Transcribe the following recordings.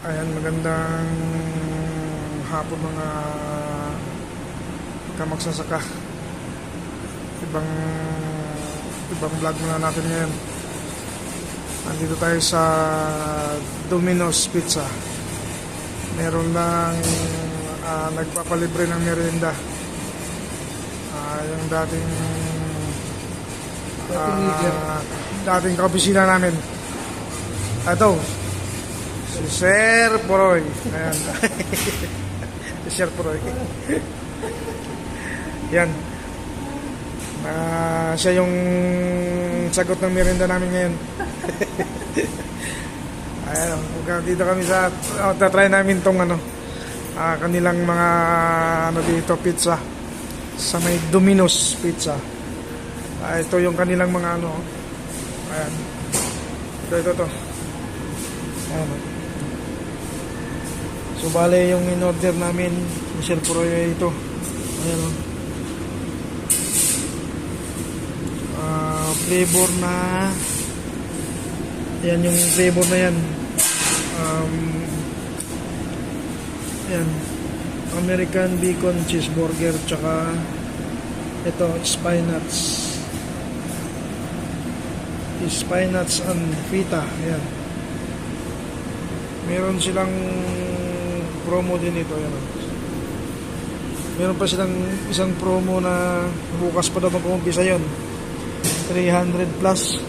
Ayan, magandang hapon mga kamagsasaka. Ibang vlog muna natin ngayon. Nandito tayo sa Domino's Pizza. Meron lang nagpapalibre ng merienda. Yung dating kaopisina namin. Ito si Sir Poroy. Ayan. Si Sir Poroy. Yan. Siya yung sagot ng merienda namin ngayon. Ayan. Dito kami sa tatry namin tong kanilang mga dito pizza sa may Domino's Pizza. Ito yung kanilang mga ayan. Ito. Ayan. So bale yung in-order namin ni Sir Poroy ito. Ayan flavor na yan yung flavor na yan. Yan American bacon cheeseburger, tsaka ito spinaches and feta. Ayan, meron silang promo din ito. Ayan. Meron pa silang isang promo na bukas pa daw mag-uumpisa yun, 300 plus.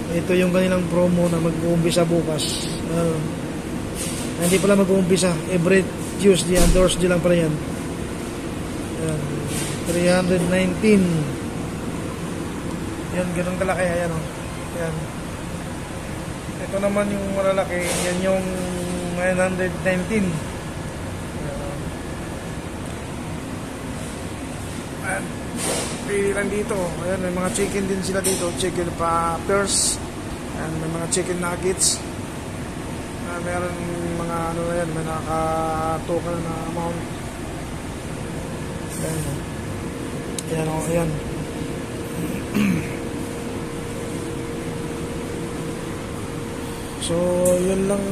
Ito yung kanilang promo na mag-uumpisa bukas. Hindi pala mag-uumpisa, every Tuesday and Thursday lang pala yan. 319. Yan, ganun kalaki. Ayan. Ayan. Ito naman yung malalaki, yan yung 919. Ayan. Pili lang dito. Ayan, may mga chicken din sila dito. Chicken poppers. Ayan, may mga chicken nuggets. Meron mga yan, may nakatoka na amount. Ayan. So yun lang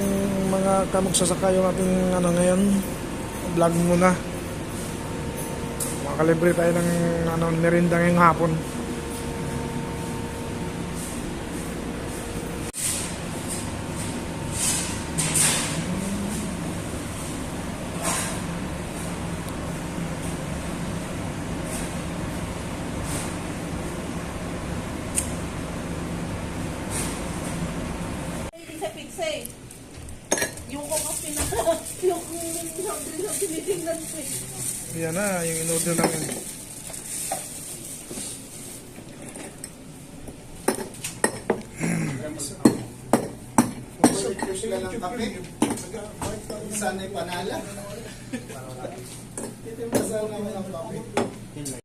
mga kamagsasaka yung ating ngayon vlog muna. Makalibre tayo ng merienda ngayong hapon. Yung kung yung tinitingnan ko eh. Yan na, yung in-order namin. Sila ng kape. Sana'y panala. Titimbasan naman ang kape.